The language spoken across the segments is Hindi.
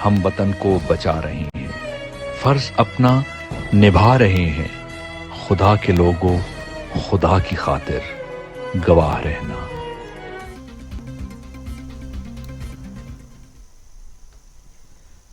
हम वतन को बचा रहे हैं, फर्ज अपना निभा रहे हैं। खुदा के लोगों, खुदा की खातिर गवाह रहना।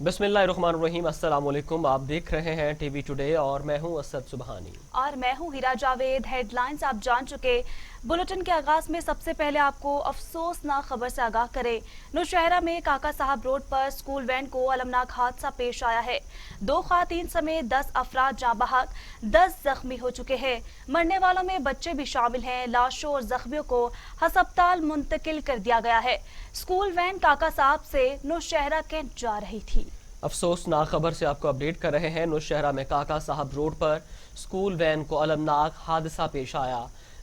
बिस्मिल्लाहिर्रहमानिर्रहीम, अस्सलाम वालेकुम। आप देख रहे हैं टीवी टुडे और मैं हूं असद सुबहानी और मैं हूं हीरा जावेद। हेडलाइंस आप जान चुके। बुलेटिन के आगाज में सबसे पहले आपको अफसोसनाक खबर से आगाह करें। नौशहरा में काका साहब रोड पर स्कूल वैन को अलमनाक हादसा पेश आया है। 2 खातीन समेत 10 अफराद जाँ बहक, 10 जख्मी हो चुके हैं। मरने वालों में बच्चे भी शामिल हैं। लाशों और जख्मियों को अस्पताल मुंतकिल कर दिया गया है। स्कूल वैन काका साहब से नौशहरा कैंट जा रही थी। अफसोसनाक खबर से आपको अपडेट कर रहे हैं। नौशहरा में काका साहब रोड पर स्कूल वैन को अलमनाक हादसा पेश आया।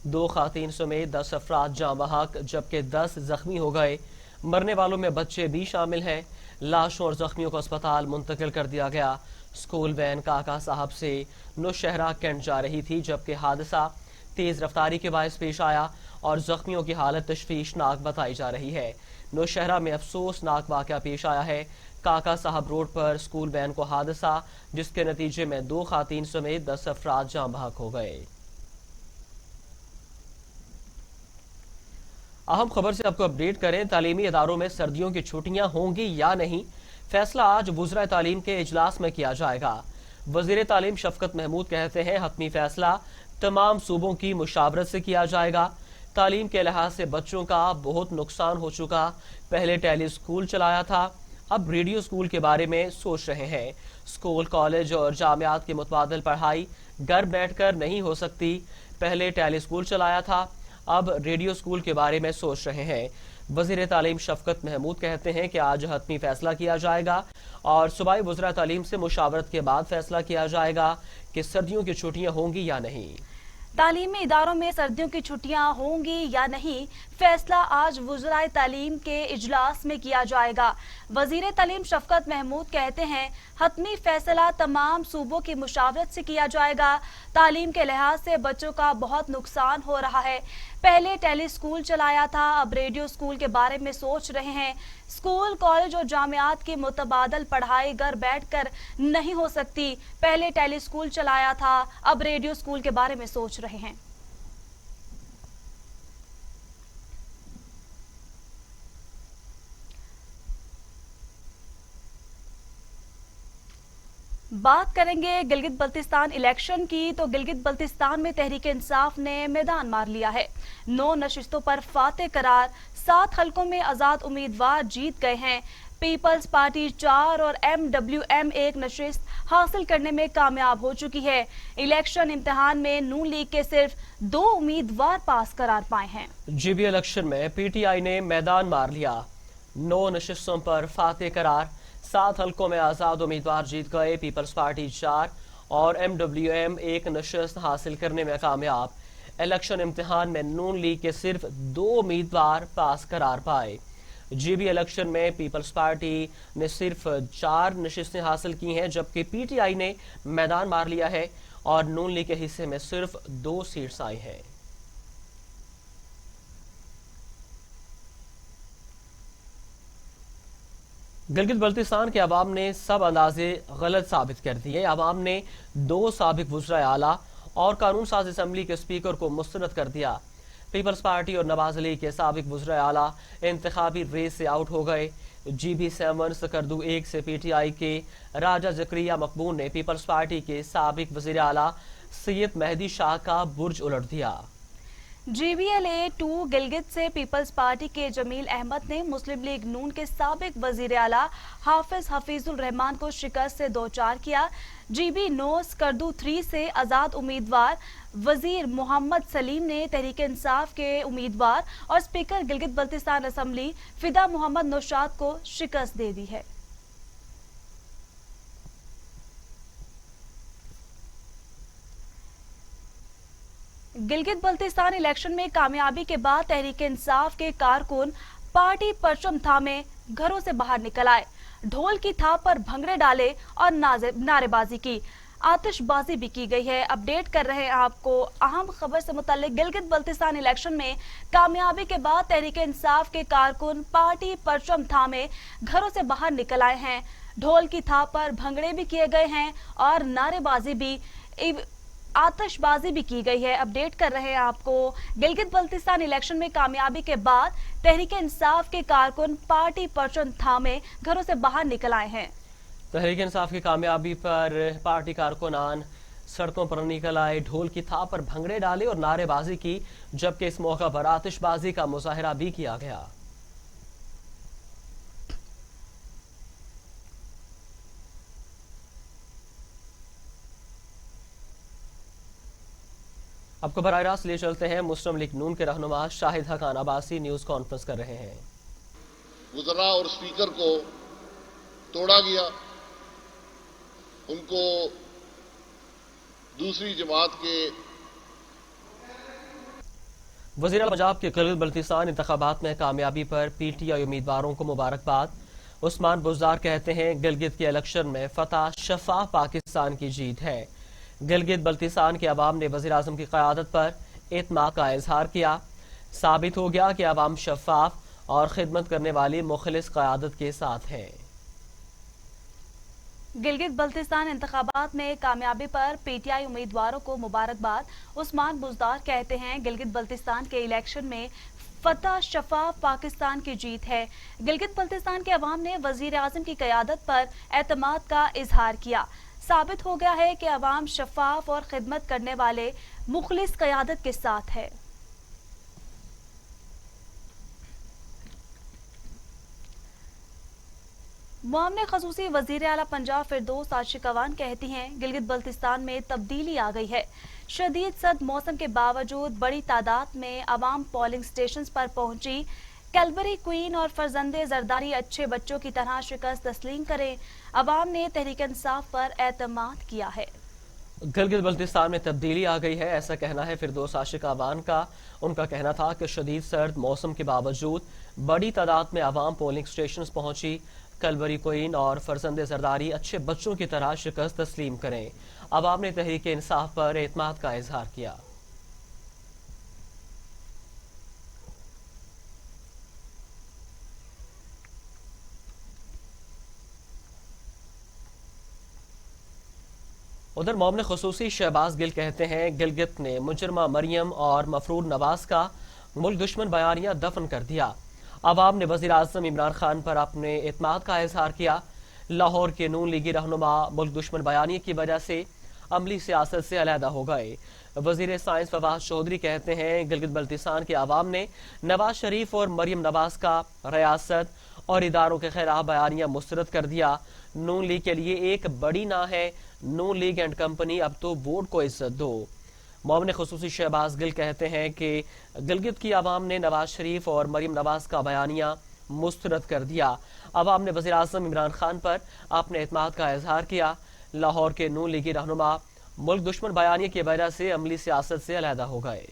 2 खातीन समेत 10 अफराद जाँ बहक जबकि 10 जख्मी हो गए। मरने वालों में बच्चे भी शामिल हैं। लाशों और जख्मियों को अस्पताल मुंतकिल कर दिया गया। स्कूल वैन काका साहब से नौशहरा कैंट जा रही थी जबकि हादसा तेज रफ्तारी के बायस पेश आया और जख्मियों की हालत तशवीशनाक बताई जा रही है। नौशहरा में अफसोसनाक वाकया पेश आया है। काका साहब रोड पर स्कूल वैन को हादसा, जिसके नतीजे में 2 खातीन समेत 10 अफराद जाँ बहक हो गए। अहम खबर से आपको अपडेट करें। तालीमी इदारों में सर्दियों की छुट्टियां होंगी या नहीं, फैसला आज वुज़रा तालीम के इजलास में किया जाएगा। वजीर तालीम शफकत महमूद कहते हैं हतमी फैसला तमाम सूबों की मुशावरत से किया जाएगा। तालीम के लिहाज से बच्चों का बहुत नुकसान हो चुका। पहले टेली स्कूल चलाया था, अब रेडियो स्कूल के बारे में सोच रहे हैं। स्कूल, कॉलेज और जामियात की मुतबादल पढ़ाई घर बैठकर नहीं हो सकती। पहले टेली स्कूल चलाया था, अब रेडियो स्कूल के बारे में सोच रहे हैं। वजीर तालीम शफकत महमूद कहते हैं कि आज हतमी फैसला किया जाएगा और सूबाई वज़रा तालीम से मुशावरत के बाद फैसला किया जाएगा कि सर्दियों की छुट्टियां होंगी या नहीं। तालीमी इदारों में सर्दियों की छुट्टियां होंगी या नहीं, फैसला आज वुज़राए तालीम के इजलास में किया जाएगा। वजीर तालीम शफकत महमूद कहते हैं हतमी फैसला तमाम सूबों की मुशावरत से किया जाएगा। तालीम के लिहाज से बच्चों का बहुत नुकसान हो रहा है। पहले टेली स्कूल चलाया था, अब रेडियो स्कूल के बारे में सोच रहे हैं। स्कूल, कॉलेज और जामियात की मुतबादल पढ़ाई घर बैठकर नहीं हो सकती। पहले टेली स्कूल चलाया था, अब रेडियो स्कूल के बारे में सोच रहे हैं। बात करेंगे गिलगित बल्तिस्तान इलेक्शन की, तो गिलगित बल्तिस्तान में तहरीक इंसाफ ने मैदान मार लिया है। 9 नशिस्तों पर फातेह करार, 7 हलकों में आजाद उम्मीदवार जीत गए हैं। पीपल्स पार्टी 4 और MWM 1 नशिस्त हासिल करने में कामयाब हो चुकी है। इलेक्शन इम्तिहान में नून लीग के सिर्फ 2 उम्मीदवार पास करार पाए हैं। GB इलेक्शन में PTI ने मैदान मार लिया। 9 नशिस्तों पर फातेह करार, 7 हलकों में आजाद उम्मीदवार जीत गए। पीपल्स पार्टी 4 और MWM 1 नशिस्त हासिल करने में कामयाब। इलेक्शन इम्तिहान में नून लीग के सिर्फ 2 उम्मीदवार पास करार पाए। GB इलेक्शन में पीपल्स पार्टी ने सिर्फ 4 नशिस्तें हासिल की हैं जबकि PTI ने मैदान मार लिया है और नून लीग के हिस्से में सिर्फ 2 सीट्स आई हैं। गिलगित बल्तिस्तान के अवाम ने सब अंदाजे गलत साबित कर दिए। अवाम ने 2 साबिक वज़रा आला और कानून साज असम्बली के स्पीकर को मुस्तरद कर दिया। पीपल्स पार्टी और नवाज अली के साबिक वज़रा आला इंतखाबी रेस से आउट हो गए। GB7 सकरदू 1 से PTI के राजा जकरिया मकबूल ने पीपल्स पार्टी के साबिक वज़ीर आला सैयद मेहदी शाह का बुर्ज उलट दिया। GBLA 2 गिलगित से पीपल्स पार्टी के जमील अहमद ने मुस्लिम लीग नून के साबिक वजीर आला हाफिज हफीजुल रहमान को शिकस्त से 2-4 किया। GB9 सकरदू 3 से आजाद उम्मीदवार वजीर मोहम्मद सलीम ने तहरीक इंसाफ के उम्मीदवार और स्पीकर गिलगित बल्तिस्तान असम्बली फिदा मोहम्मद नौशाद को शिकस्त दे दी है। गिलगित बल्तिस्तान इलेक्शन में कामयाबी के बाद तहरीक इंसाफ के कारकुन पार्टी परचम थामे घरों से बाहर निकल आए, ढोल की थाप पर भंगड़े डाले और नारेबाजी की। आतिशबाजी भी की गई है। अपडेट कर रहे हैं आपको अहम खबर से मुताल्लिक। गिलगित बल्तिस्तान इलेक्शन में कामयाबी के बाद तहरीक इंसाफ के कारकुन पार्टी परचम थामे घरों से बाहर निकल आए हैं। ढोल की थाप पर भंगड़े भी किए गए हैं और नारेबाजी भी, आतिशबाजी भी की गई है। अपडेट कर रहे हैं आपको गिलगित बल्तिस्तान इलेक्शन में कामयाबी के बाद तहरीक इंसाफ के कारकुन पार्टी परचम थामे घरों से बाहर निकल आए हैं। तहरीक इंसाफ की कामयाबी पर पार्टी कारकुनान सड़कों पर निकल आए, ढोल की थाप पर भंगड़े डाले और नारेबाजी की, जबकि इस मौका पर आतिशबाजी का मुजाहरा भी किया गया। आपको बराह रास्त ले चलते हैं। मुस्लिम लीग नून के रहनुमा शाहिद हकान अब्बासी न्यूज कॉन्फ्रेंस कर रहे हैं। वज़रा और स्पीकर को तोड़ा गया, उनको दूसरी जमात के वज़ीर पंजाब के गिलगित बल्तिस्तान इंतखाबात में कामयाबी पर पीटीआई उम्मीदवारों को मुबारकबाद। उस्मान बुज़दार कहते हैं गिलगित के इलेक्शन में फतह शफाफ पाकिस्तान की जीत है। गिलगित बल्तिस्तान के अवाम ने वज़ीर आज़म की क़यादत पर एतमाद का इजहार किया। साबित हो गया कि अवाम शफाफ और खिदमत करने वाली मुखलिस क़यादत के साथ है। गिलगित बल्तिस्तान इंतखाबात में कामयाबी पर पीटीआई उम्मीदवारों को मुबारकबाद। उस्मान बुज़दार कहते हैं गिलगित बल्तिस्तान के इलेक्शन में फतह शफाफ पाकिस्तान की जीत है। गिलगित बल्तिस्तान के अवाम ने वजीर आज़म की क़यादत पर एतमाद का इजहार किया। साबित हो गया है कि अवाम शफाफ और खिदमत करने वाले मुखलिस क़यादत के साथ है। मुआवने खसूसी वज़ीर आला पंजाब फिरदौस आशिकवान कहती हैं गिलगित बल्तिस्तान में तब्दीली आ गई है। शदीद सर्द मौसम के बावजूद बड़ी तादाद में अवाम पोलिंग स्टेशन पर पहुंची। कैलबरी क्वीन और फरजंदे जरदारी अच्छे बच्चों की तरह शिकस्त तस्लीम करें। अवाम ने तहरीक इंसाफ पर एतमाद किया है। गिलगित बल्तिस्तान में तब्दीली आ गई है, ऐसा कहना है फिरदौस आशिकवान का। उनका कहना था कि शदीद सर्द मौसम के बावजूद बड़ी तादाद में अवाम पोलिंग स्टेशन पहुंची। कलबरी क्वीन और फरजंदे जरदारी अच्छे बच्चों की तरह शिकस्त तस्लीम करें। अवाम ने तहरीक इंसाफ पर एतमाद का इजहार किया। उधर मोमन खसूसी शहबाज गिल कहते हैं गिलगित ने मुजरमा मरियम और मफरूर नवाज का मुल्क दुश्मन बयानिया दफन कर दिया। अवाम ने वज़ीर आज़म इमरान खान पर अपने एतमाद का इजहार किया। लाहौर के नून लीगी रहनुमा मुल्क दुश्मन बयानी की वजह से अमली सियासत से अलहदा हो गए। वज़ीर साइंस फवाद चौधरी कहते हैं गिलगित बल्तिस्तान के अवाम ने नवाज शरीफ और मरियम नवाज का रियासत और इदारों के खिलाफ बयानिया मुस्तरद कर दिया। नून लीग के लिए एक बड़ी ना है, नून लीग एंड कंपनी, अब तो वोट को इज्जत दो। मोमन खसूसी शहबाज गिल कहते हैं कि गिलगित की आवाम ने नवाज शरीफ और मरियम नवाज का बयानिया मुस्तरद कर दिया। आवाम ने वज़ीर आज़म इमरान खान पर अपने एतमाद का इजहार किया। लाहौर के नून लीगी रहनुमा मुल्क दुश्मन बयानिया की वजह से अमली सियासत से अलहदा हो गए।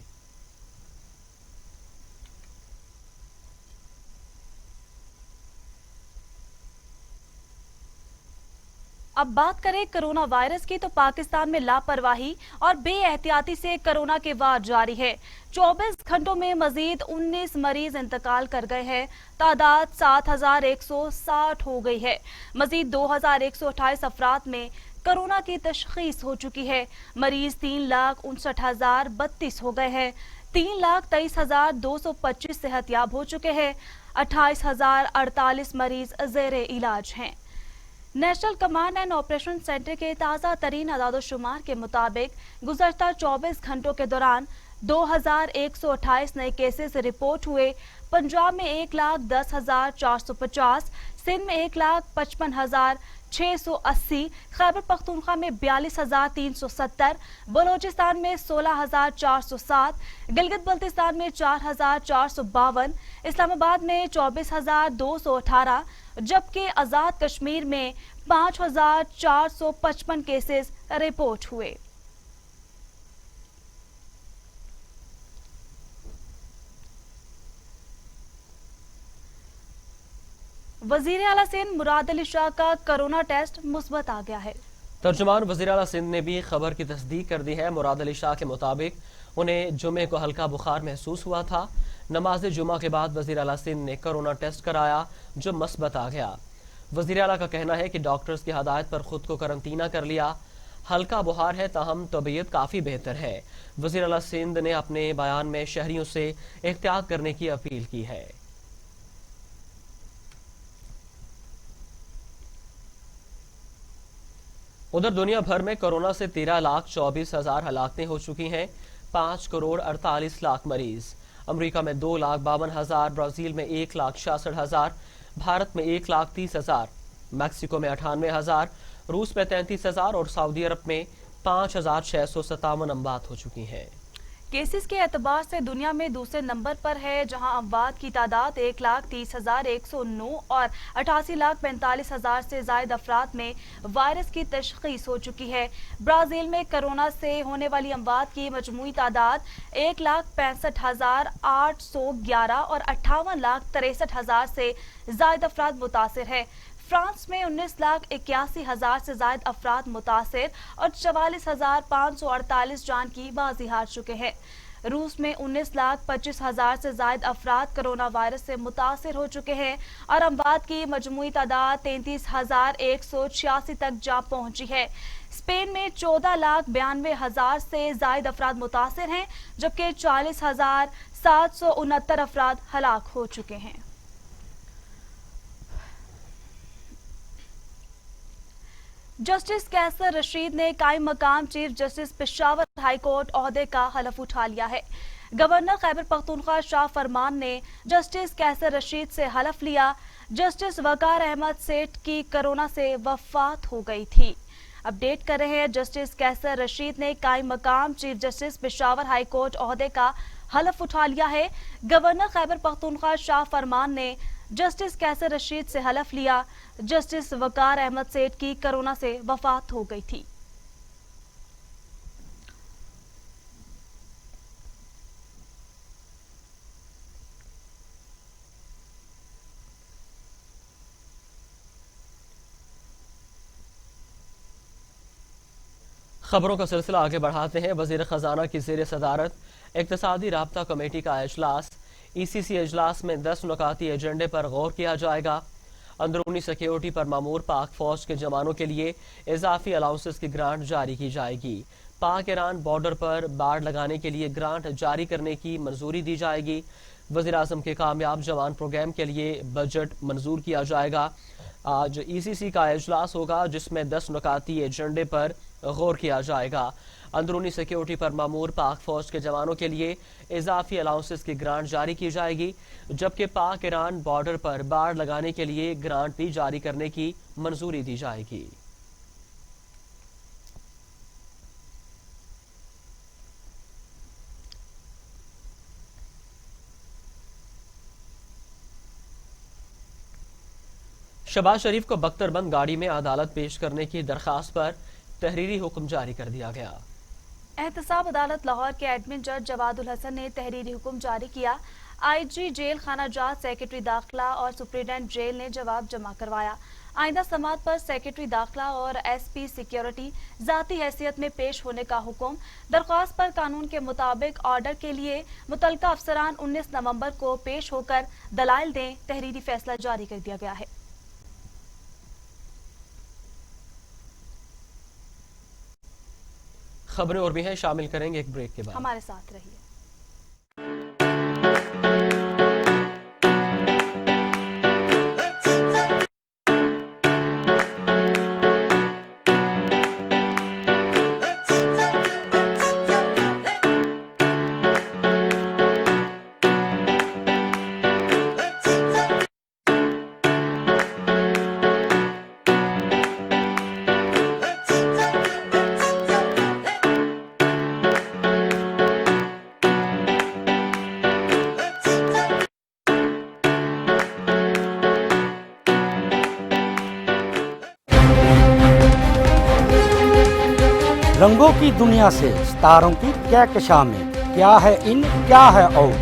अब बात करें कोरोना वायरस की, तो पाकिस्तान में लापरवाही और बेएहतियाती से कोरोना के वार जारी है। 24 घंटों में मजीद 19 मरीज इंतकाल कर गए हैं। तादाद 7160 हो गई है। मजीद 2128 अफराद में कोरोना की तशखीस हो चुकी है। मरीज 3,59,032 हो गए हैं। 3,23,225 सेहतयाब हो चुके हैं। 28,048 मरीज जेर इलाज हैं। National command and operation centre के ताज़ा तरीन आदादोशुमार के मुताबिक गुज़श्ता 24 घंटों के दौरान 2,128 नए केसेस रिपोर्ट हुए। पंजाब में 1,10,450, सिंध में 1,55,680, खैबर पख्तूनख्वा में 42,370, बलोचिस्तान में 16,407, गिलगित बल्तिस्तान में 4,452, इस्लामाबाद में 24,218, जबकि आजाद कश्मीर में 5,455 केसेस रिपोर्ट हुए। वजीर आला सिंध मुराद अली शाह का कोरोना टेस्ट मुस्बत आ गया है। तर्जुमान वज़ीर आला सिंध ने भी खबर की तस्दीक कर दी है। मुराद अली शाह के मुताबिक उन्हें जुमे को हल्का बुखार महसूस हुआ था। नमाज जुमा के बाद वज़ीर आला सिंध ने कोरोना टेस्ट कराया जो मस्बत आ गया। वज़ीर आला का कहना है कि डॉक्टर्स की हदायत पर खुद को करंतना कर लिया। हल्का बुखार है ताहम तबीयत काफ़ी बेहतर है। वज़ीर आला सिंध ने अपने बयान में शहरियों से एहतियात करने की अपील की है। उधर दुनिया भर में कोरोना से 13,24,000 हलाकतें हो चुकी हैं। 5,48,00,000 मरीज। अमेरिका में 2,52,000, ब्राजील में 1,66,000, भारत में 1,30,000, मैक्सिको में 98,000, रूस में 33,000 और सऊदी अरब में 5,657 अमवात हो चुकी हैं। केसेस के एतबार से दुनिया में दूसरे नंबर पर है, जहां अमवात की तादाद 1,30,109 और 88,45,000 से ज़ायद अफराद में वायरस की तशख़ीस हो चुकी है। ब्राज़ील में कोरोना से होने वाली अमवात की मजमूई तादाद 1,65,811 और 58,63,000 से ज़ायद अफराद मुतासिर है। फ्रांस में 19,81,000 से ज़ायद अफराद मुतासिर और 44,548 जान की बाजी हार चुके हैं। रूस में 19,25,000 से ज़ायद अफराद कोरोना वायरस से मुतासिर हो चुके हैं और अमवात की मजमूई तादाद 33,186 तक जा पहुंची है। स्पेन में 14,92,000 से ज़ायद अफराद मुतासिर हैं, जबकि 40,769 अफराद हलाक हो चुके हैं। जस्टिस कैसर रशीद ने कायम मकाम chief justice Peshawar high court ओहदे का हलफ उठा लिया है। गवर्नर खैबर पख्तूनख्वा शाह फरमान ने जस्टिस कैसर रशीद से हलफ लिया। जस्टिस वकार अहमद सेठ की कोरोना से वफात हो गई थी। अपडेट कर रहे हैं, जस्टिस कैसर रशीद ने कायम मकाम chief justice Peshawar high court ओहदे का हलफ उठा लिया है। गवर्नर खैबर पख्तूनख्वा शाह फरमान ने जस्टिस कैसर रशीद से हलफ लिया। जस्टिस वकार अहमद सेठ की कोरोना से वफात हो गई थी। खबरों का सिलसिला आगे बढ़ाते हैं। वजीर खजाना की ज़ेर सदारत इक्तिसादी राब्ता कमेटी का इजलास। ECC इजलास में 10 नुकाती एजेंडे पर गौर किया जाएगा। अंदरूनी सिक्योरिटी पर मामूर पाक फौज के जवानों के लिए इजाफी अलाउंसेस की ग्रांट जारी की जाएगी। पाक ईरान बॉर्डर पर बाड़ लगाने के लिए ग्रांट जारी करने की मंजूरी दी जाएगी। वज़ीर आज़म के कामयाब जवान प्रोग्राम के लिए बजट मंजूर किया जाएगा। आज ECC का इजलास होगा जिसमें 10 नुकाती एजेंडे पर गौर किया जाएगा। अंदरूनी सिक्योरिटी पर मामूर पाक फौज के जवानों के लिए इजाफी अलाउंसेस की ग्रांट जारी की जाएगी, जबकि पाक ईरान बॉर्डर पर बाड़ लगाने के लिए ग्रांट भी जारी करने की मंजूरी दी जाएगी। शहबाज शरीफ को बख्तरबंद गाड़ी में अदालत पेश करने की दरखास्त पर तहरीरी हुक्म जारी कर दिया गया। एहतसाब अदालत लाहौर के एडमिन जज जवादुल हसन ने तहरीरी हुक्म जारी किया। IG जेल खाना जात, सेक्रेटरी दाखिला और सुप्रीडेंट जेल ने जवाब जमा करवाया। आइंदा समात पर सेक्रेटरी दाखिला और SP सिक्योरिटी जाती हैसियत में पेश होने का हुक्म। दरख्वास्त पर कानून के मुताबिक ऑर्डर के लिए मुतलका अफसरान 19 नवंबर को पेश होकर दलाइल दें। तहरीरी फैसला जारी कर दिया गया है। खबरें और भी हैं, शामिल करेंगे एक ब्रेक के बाद। हमारे साथ रहिए। रंगों की दुनिया से सितारों की कहकशां में क्या है इन क्या है आउट,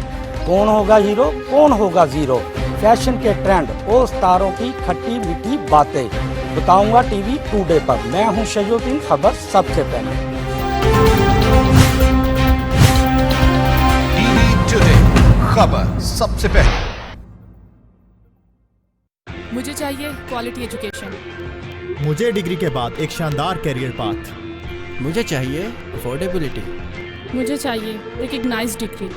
कौन होगा हीरो कौन होगा जीरो, फैशन के ट्रेंड और सितारों की खट्टी मीठी बातें, बताऊंगा टीवी टुडे पर। मैं हूं शजुद्दीन, खबर सबसे पहले। टीवी टुडे, खबर सबसे पहले। मुझे चाहिए क्वालिटी एजुकेशन। मुझे डिग्री के बाद एक शानदार कैरियर पाथ। मुझे चाहिए अफोर्डेबिलिटी। मुझे चाहिए रिकग्नाइज्ड डिग्री।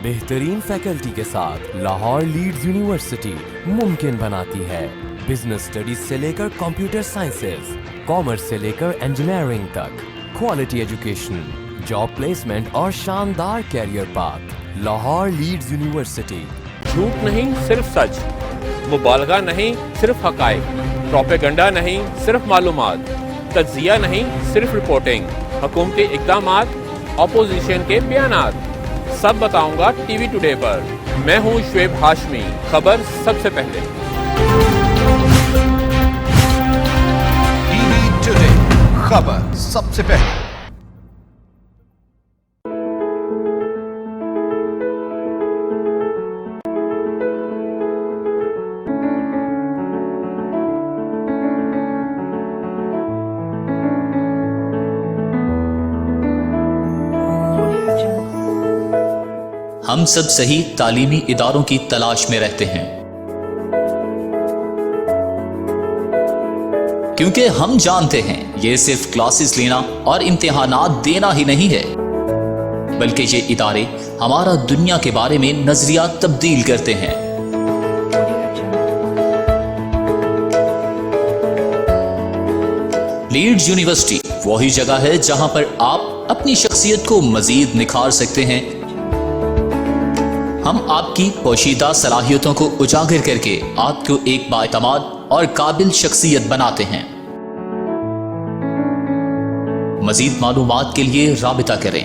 बेहतरीन फैकल्टी के साथ लाहौर लीड्स यूनिवर्सिटी मुमकिन बनाती है बिजनेस स्टडीज से लेकर कंप्यूटर साइंसेज, कॉमर्स से लेकर इंजीनियरिंग तक, क्वालिटी एजुकेशन, जॉब प्लेसमेंट और शानदार career path. Lahore Leeds university. झूठ नहीं सिर्फ सच, मुबालगा नहीं सिर्फ हकायक, प्रोपेगंडा नहीं सिर्फ मालूमात, तज्जिया नहीं सिर्फ रिपोर्टिंग, हुकूमती इक़दामात, ऑपोजिशन के बयानात, सब बताऊंगा टीवी टुडे पर। मैं हूं शुएब हाशमी, खबर सबसे पहले। टीवी टुडे, खबर सबसे पहले। हम सब सही तालीमी इदारों की तलाश में रहते हैं, क्योंकि हम जानते हैं ये सिर्फ क्लासेस लेना और इम्तिहानात देना ही नहीं है, बल्कि ये इदारे हमारा दुनिया के बारे में नजरिया तब्दील करते हैं। लीड्स यूनिवर्सिटी वही जगह है जहां पर आप अपनी शख्सियत को मजीद निखार सकते हैं। हम आपकी पोशीदा सलाहियतों को उजागर करके आपको एक बाएतमाद और काबिल शख्सियत बनाते हैं। मजीद मालूमात के लिए राबिता करें।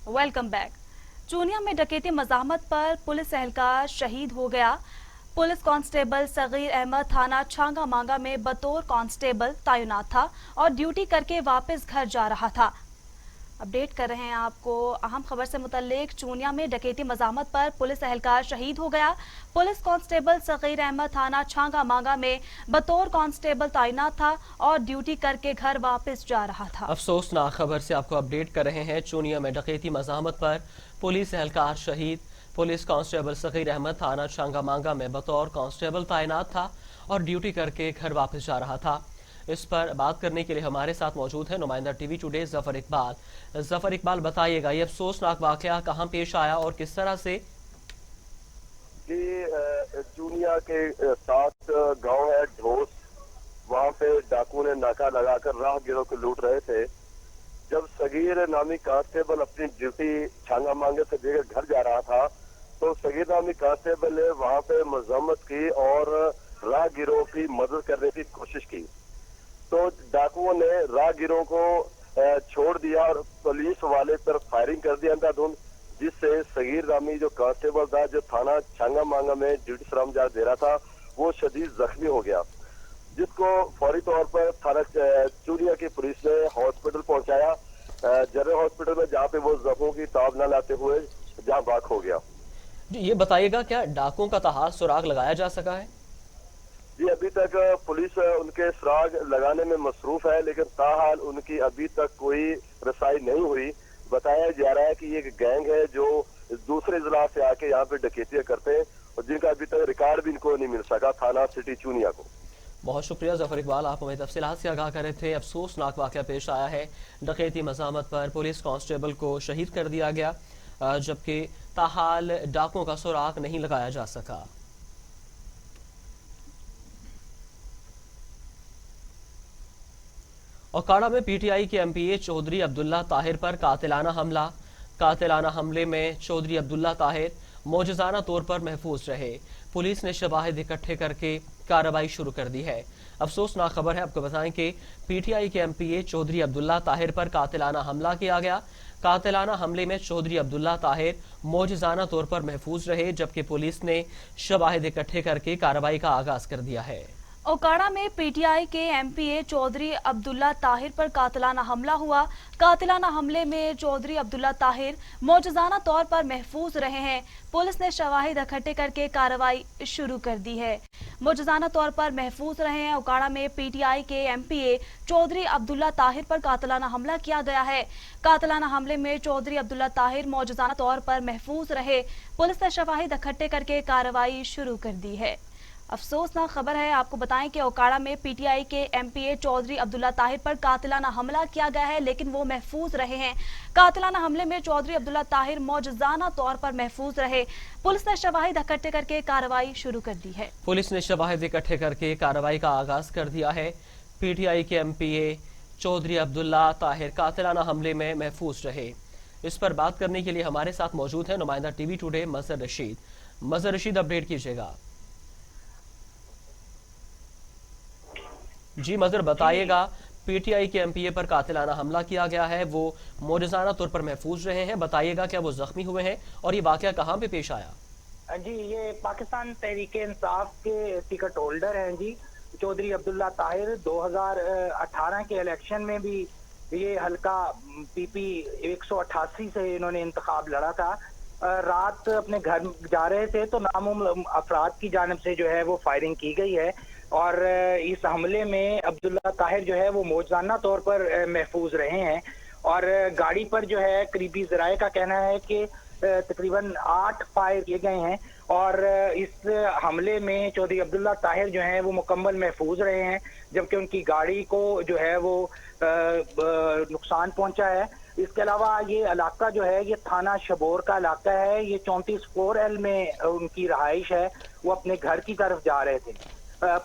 Welcome back. चूनिया में डकैती मज़ाहमत पर पुलिस एहलकार शहीद हो गया। पुलिस कांस्टेबल सगीर अहमद थाना छांगा मांगा में बतौर कांस्टेबल तैनात था और ड्यूटी करके वापस घर जा रहा था। अपडेट कर रहे हैं आपको अहम खबर से मुतल्लिक। चूनिया में डकैती मज़ाहमत पर पुलिस एहलकार शहीद हो गया। पुलिस कांस्टेबल सगीर अहमद थाना छांगा मांगा में बतौर कांस्टेबल तैनात था और ड्यूटी करके घर वापस जा रहा था। अफसोसनाक खबर से आपको अपडेट कर रहे हैं। चूनिया में डकैती मज़ाहमत पर पुलिस एहलकार शहीद। पुलिस कांस्टेबल सगीर अहमद थाना छांगा मांगा में बतौर कांस्टेबल तैनात था और ड्यूटी करके घर वापस जा रहा था। इस पर बात करने के लिए हमारे साथ मौजूद है नुमाइंदा टीवी टुडे जफर इकबाल। जफर इकबाल, बताइएगा ये अफसोसनाक वाकया कहां पेश आया और किस तरह से? चूनिया के साथ गांव है ढोस, वहां पे डाकू ने नाका लगाकर राहगीरों को लूट रहे थे। जब सगीर नामी कांस्टेबल अपनी ड्यूटी छांगा मांगे से देकर घर जा रहा था तो सगीर नामी कांस्टेबल ने वहां पे मजम्मत की और राहगीरों की मदद करने की कोशिश की। तो डाकुओं ने राहगीरों को छोड़ दिया और पुलिस वाले पर फायरिंग कर दी अंधाधुंध, जिससे सगीर नामी जो कांस्टेबल था, जो थाना छांगा मांगा में ड्यूटी सरंजाम दे रहा था, वो शदीद जख्मी हो गया, जिसको फौरी तौर पर थाना चूनिया की पुलिस ने हॉस्पिटल पहुंचाया, जनरल हॉस्पिटल में, जहाँ पे वो जख्मों की ताब न लाते हुए जहाँ बाक हो गया। जी ये बताइएगा, क्या डाकुओं का तहार सुराग लगाया जा सका है? जी अभी तक पुलिस उनके सुराग लगाने में मसरूफ है, लेकिन ताहाल उनकी अभी तक कोई रसाई नहीं हुई। बताया जा रहा है कि ये एक गैंग है जो दूसरे जिला से आके यहाँ पे डकैतियां करते हैं और जिनका अभी तक रिकॉर्ड भी इनको नहीं मिल सका थाना सिटी चूनिया को। बहुत शुक्रिया जफर इकबाल, आप हमें तफसीलात से आगाह कर रहे थे। अफसोसनाक वाकया पेश आया है। डकैती मज़ाहमत पर पुलिस कांस्टेबल को शहीद कर दिया गया, जबकि ताहाल डाकुओं का सुराग नहीं लगाया जा सका। ओकाड़ा में पीटीआई के एमपीए चौधरी अब्दुल्ला ताहिर पर कातिलाना हमला। कातिलाना हमले में चौधरी अब्दुल्ला ताहिर मौजूदाना तौर पर महफूज रहे। पुलिस ने शवाहिद इकट्ठे करके कार्रवाई शुरू कर दी है। अफसोसनाक खबर है, आपको बताएं कि पीटीआई के एमपीए चौधरी अब्दुल्ला ताहिर पर कातिलाना हमला किया गया। कातिलाना हमले में चौधरी अब्दुल्ला ताहिर मौजूदाना तौर पर महफूज रहे, जबकि पुलिस ने शवाहिद इकट्ठे करके कार्रवाई का आगाज कर दिया है। ओकाड़ा में पीटीआई के एमपीए चौधरी अब्दुल्ला ताहिर पर कातिलाना हमला हुआ। कातिलाना हमले में चौधरी अब्दुल्ला ताहिर मौजूदाना तौर पर महफूज रहे हैं। पुलिस ने शवाहिद इकट्ठे करके कार्रवाई शुरू कर दी है। मौजूदाना तौर पर महफूज रहे हैं। ओकाड़ा में पीटीआई के एमपीए चौधरी अब्दुल्ला ताहिर पर कातिलाना हमला किया गया है। कातिलाना हमले में चौधरी अब्दुल्ला ताहिर मौजूदाना तौर पर महफूज रहे। पुलिस ने शवाहिद इकट्ठे करके कार्रवाई शुरू कर दी है। अफसोसनाक खबर है, आपको बताएं कि ओकाड़ा में पीटीआई के एमपीए चौधरी अब्दुल्ला ताहिर पर कातिलाना हमला किया गया है, लेकिन वो महफूज रहे हैं। कातिलाना हमले में चौधरी अब्दुल्ला ताहिर मौजूदाना तौर पर महफूज रहे। पुलिस ने शवाहिद इकट्ठे करके कार्रवाई शुरू कर दी है। पुलिस ने शवाहिद इकट्ठे करके कार्रवाई का आगाज कर दिया है। पीटीआई के एमपीए चौधरी अब्दुल्ला ताहिर कातिलाना हमले में महफूज रहे। इस पर बात करने के लिए हमारे साथ मौजूद है नुमाइंदा टीवी टुडे मजहर रशीद। मजहर रशीद, अपडेट कीजिएगा। जी मजहर, बताइएगा, पीटीआई के एमपीए पर कातिलाना हमला किया गया है, वो मौजूदाना तौर पर महफूज रहे हैं। बताइएगा क्या वो जख्मी हुए हैं और ये वाकया कहां पे पेश आया? जी, ये पाकिस्तान तहरीक इंसाफ के टिकट होल्डर हैं जी चौधरी अब्दुल्ला ताहिर। 2018 के इलेक्शन में भी ये हल्का पीपी 188 से इन्होंने इंतखाब लड़ा था। रात अपने घर जा रहे थे तो नामालूम अफराद की जानिब से जो है वो फायरिंग की गई है और इस हमले में अब्दुल्ला ताहिर जो है वो मौजूदाना तौर पर महफूज रहे हैं। और गाड़ी पर जो है करीबी ज़राए का कहना है कि तकरीबन 8 फायर किए गए हैं और इस हमले में चौधरी अब्दुल्ला ताहिर जो है वो मुकम्मल महफूज रहे हैं, जबकि उनकी गाड़ी को जो है वो नुकसान पहुंचा है। इसके अलावा ये इलाका जो है ये थाना शबोर का इलाका है। ये 34 में उनकी रहाइश है। वो अपने घर की तरफ जा रहे थे।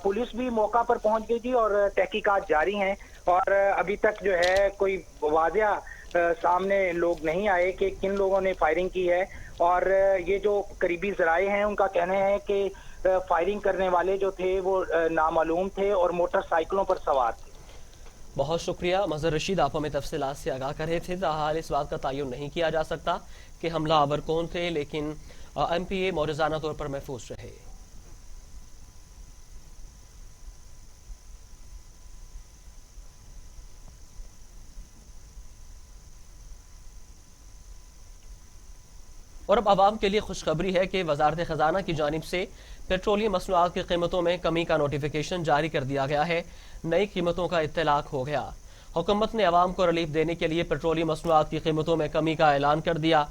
पुलिस भी मौका पर पहुंच गई थी और तहकीकात जारी हैं और अभी तक जो है कोई वाज़िया सामने लोग नहीं आए कि किन लोगों ने फायरिंग की है। और ये जो करीबी ज़राए हैं उनका कहना है कि फायरिंग करने वाले जो थे वो नामालूम थे और मोटरसाइकिलों पर सवार थे। बहुत शुक्रिया मजहर रशीद, आप हमें तफसीलात से आगाह कर रहे थे। ताहाल इस बात का तयन नहीं किया जा सकता कि हमलावर कौन थे, लेकिन एमपीए मौजूदाना तौर पर महफूज रहे। और अब आवाम के लिए खुशखबरी है कि वजारत खजाना की जानिब से पेट्रोलियम मसनूआत की कीमतों में कमी का नोटिफिकेशन जारी कर दिया गया है। नई कीमतों का इत्तलाक हो गया। हुकूमत ने अवाम को रिलीफ देने के लिए पेट्रोलियम मसनूआत की कीमतों में कमी का ऐलान कर दिया।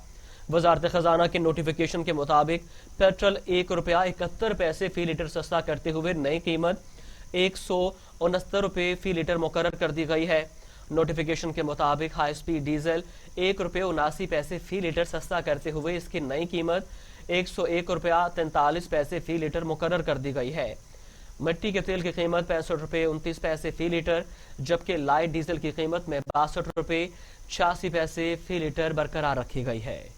वजारत खजाना के नोटिफिकेशन के मुताबिक पेट्रोल ₹1.71 फी लीटर सस्ता करते हुए नई कीमत ₹169 फी लीटर मुकर्रर कर दी गई है। नोटिफिकेशन के मुताबिक हाई स्पीड डीजल ₹1.79 फी लीटर सस्ता करते हुए इसकी नई कीमत ₹101.43 फी लीटर मुकर्रर कर दी गई है। मिट्टी के तेल की कीमत ₹65.29 फी लीटर, जबकि लाइट डीजल की कीमत में ₹62.86 फी लीटर बरकरार रखी गई है।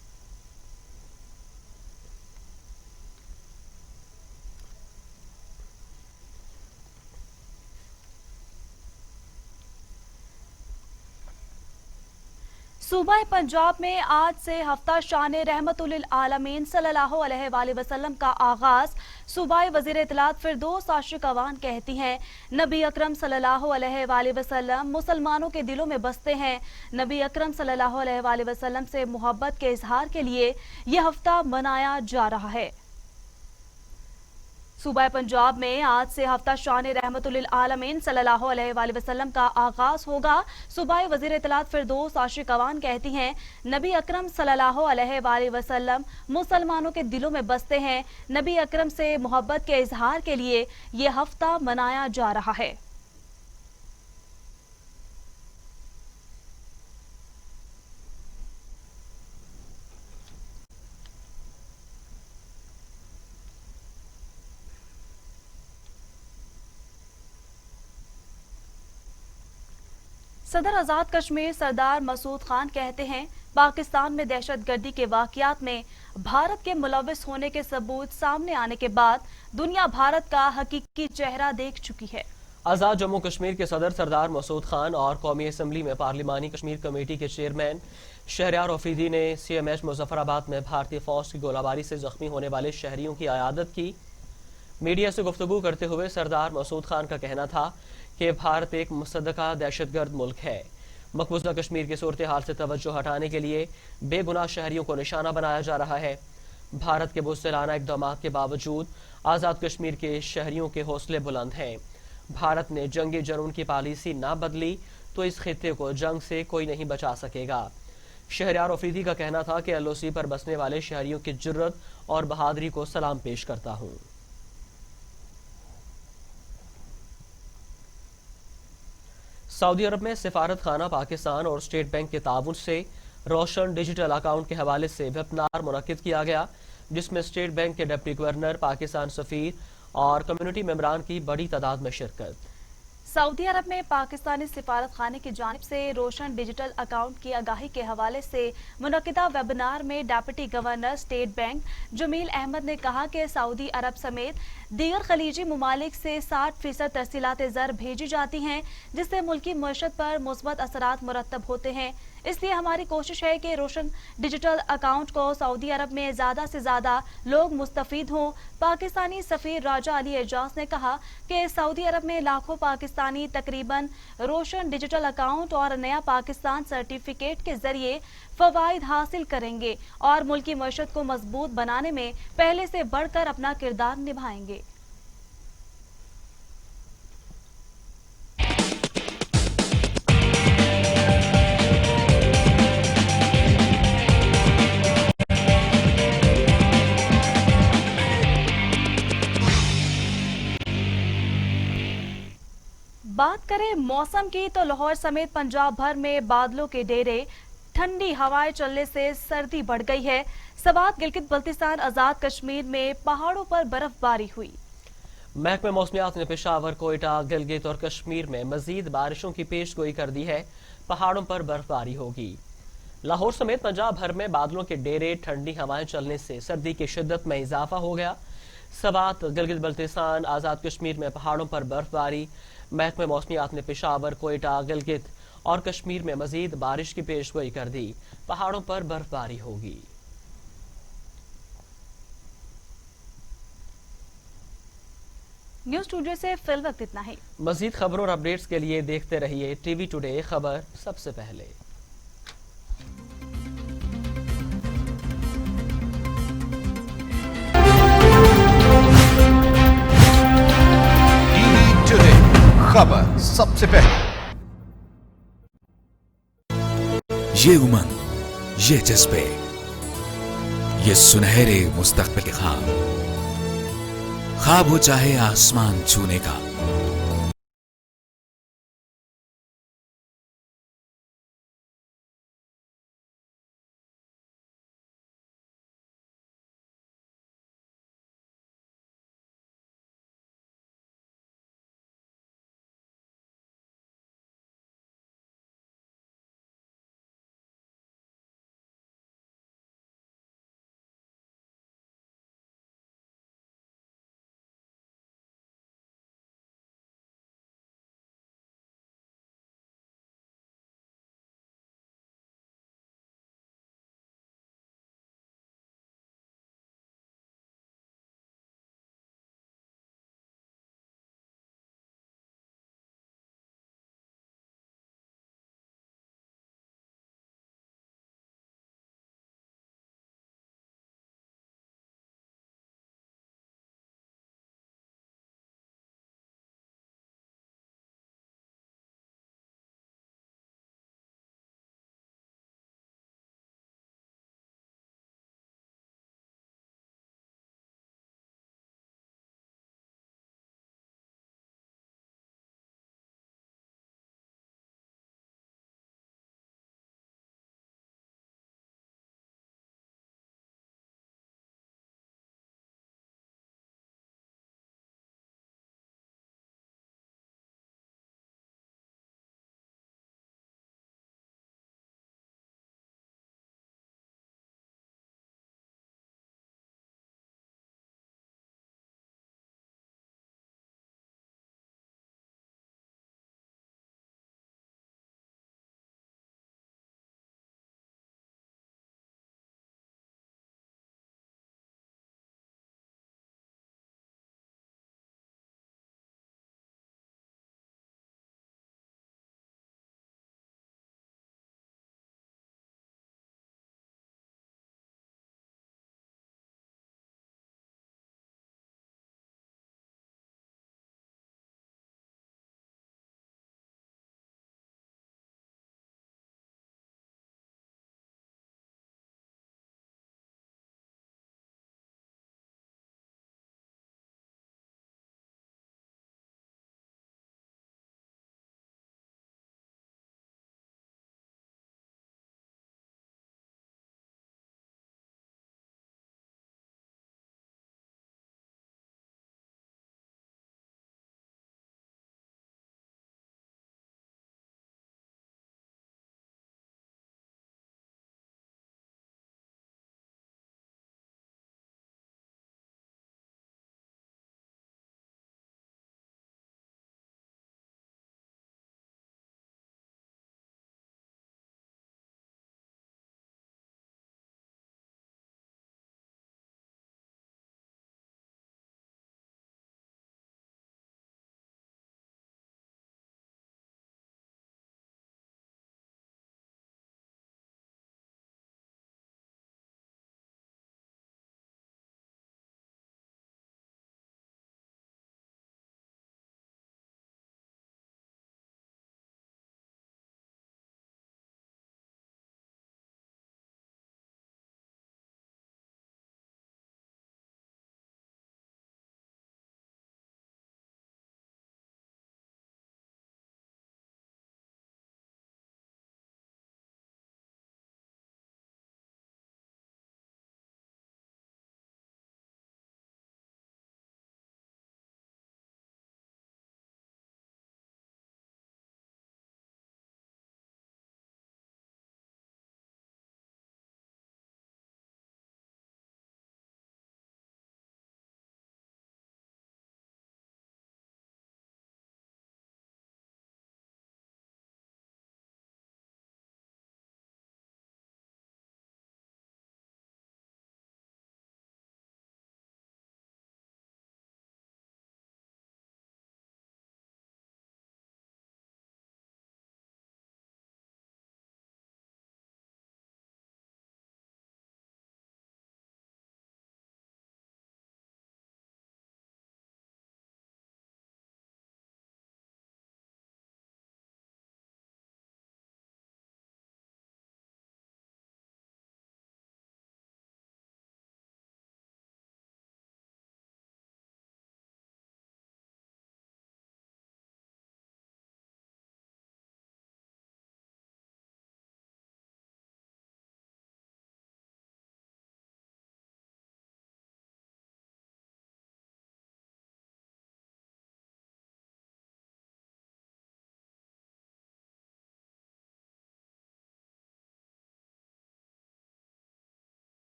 सूबा पंजाब में आज से हफ्ता शान रहमतुल आलमीन सल्लल्लाहु अलैहि वसल्लम का आगाज। सूबाई वजीर इत्तलात फिरदौस आशिक अवान कहती हैं, नबी अकरम सल्लल्लाहु अलैहि वसल्लम मुसलमानों के दिलों में बसते हैं। नबी अकरम सल्लल्लाहु अलैहि वसल्लम से मोहब्बत के इजहार के लिए यह हफ्ता मनाया जा रहा है। सूबा पंजाब में आज से हफ्ता शान रहमतुल आलमीन सल्लल्लाहु अलैहि वसल्लम का आगाज होगा। सूबाई वजीर इत्तलात फिरदौस आशिक अवान कहती हैं, नबी अकरम सल्लल्लाहु अलैहि वसल्लम मुसलमानों के दिलों में बसते हैं। नबी अकरम से मोहब्बत के इजहार के लिए यह हफ्ता मनाया जा रहा है। सदर आजाद कश्मीर सरदार मसूद खान कहते हैं, पाकिस्तान में दहशतगर्दी के वाकयात में भारत के मुलविस होने के सबूत सामने आने के बाद दुनिया भारत का हकीकी चेहरा देख चुकी है। आजाद जम्मू कश्मीर के सदर सरदार मसूद खान और कौमी असम्बली में पार्लिमानी कश्मीर कमेटी के चेयरमैन शहरयार अफरीदी ने CMH मुजफ्फराबाद में भारतीय फौज की गोलाबारी से जख्मी होने वाले शहरियों की अयादत की। मीडिया से गुफ्तगू करते हुए सरदार मसूद खान का कहना था कि भारत एक मुसद्दका दहशतगर्द मुल्क है। मकबूजा कश्मीर की सूरत हाल से तवज्जो हटाने के लिए बेगुनाह शहरियों को निशाना बनाया जा रहा है। भारत के बुज़दिलाना इक़दाम के बावजूद आज़ाद कश्मीर के शहरियों के हौसले बुलंद हैं। भारत ने जंगी जुनून की पॉलिसी ना बदली तो इस खित्ते को जंग से कोई नहीं बचा सकेगा। शहरयार अफरीदी का कहना था कि LOC पर बसने वाले शहरियों की जुर्रत और बहादुरी को सलाम पेश करता हूँ। सऊदी अरब में सिफारत खाना पाकिस्तान और स्टेट बैंक के ताउन से रोशन डिजिटल अकाउंट के हवाले से वेबिनार मुनक्किद किया गया, जिसमें स्टेट बैंक के डिप्टी गवर्नर, पाकिस्तान सफीर और कम्युनिटी मेंबरान की बड़ी तादाद में शिरकत। सऊदी अरब में पाकिस्तानी सिफारत खाने की जानिब से रोशन डिजिटल अकाउंट की आगाही के हवाले से मुनक्किदा वेबिनार में deputy governor state bank Jameel Ahmed ने कहा कि सऊदी अरब समेत दीगर खलीजी ममालिक से 60% तरसीलात ज़र भेजी जाती हैं, जिससे मुल्की मईशत पर मुस्बत असरात मुरतब होते हैं। इसलिए हमारी कोशिश है कि रोशन डिजिटल अकाउंट को सऊदी अरब में ज़्यादा से ज़्यादा लोग मुस्तफ़ीद हों। पाकिस्तानी सफ़ीर राजा अली एजाज ने कहा कि सऊदी अरब में लाखों पाकिस्तानी तकरीबन रोशन डिजिटल अकाउंट और नया पाकिस्तान सर्टिफिकेट के जरिए फ़वाइद हासिल करेंगे और मुल्की मईशत को मजबूत बनाने में पहले से बढ़कर अपना किरदार निभाएंगे। बात करें मौसम की तो लाहौर समेत पंजाब भर में बादलों के डेरे, ठंडी हवाएं चलने से सर्दी बढ़ गई है। सवात, गिलगित बल्तिस्तान, आजाद कश्मीर में पहाड़ों पर बर्फबारी हुई। महकमे मौसमियात ने पेशावर, कोयटा, गिलगित और कश्मीर में मजीद बारिशों की पेशगोई कर दी है। पहाड़ों पर बर्फबारी होगी। लाहौर समेत पंजाब भर में बादलों के डेरे, ठंडी हवाएं चलने से सर्दी की शिद्दत में इजाफा हो गया। सवात, गिलगित बल्तिस्तान, आजाद कश्मीर में पहाड़ों पर बर्फबारी। महकमे मौसमियात ने पेशावर, कोयटा, गिलगित और कश्मीर में मजीद बारिश की पेशगोई कर दी। पहाड़ों पर बर्फबारी होगी। न्यूज़ स्टूडियो से फिल वक्त इतना ही। मजीद खबरों और अपडेट्स के लिए देखते रहिए टीवी टुडे, खबर सबसे पहले। टीवी टुडे, खबर सबसे पहले। ये उमंग, ये जज्बे, ये सुनहरे मुस्तकबिल के ख्वाब हो चाहे आसमान छूने का,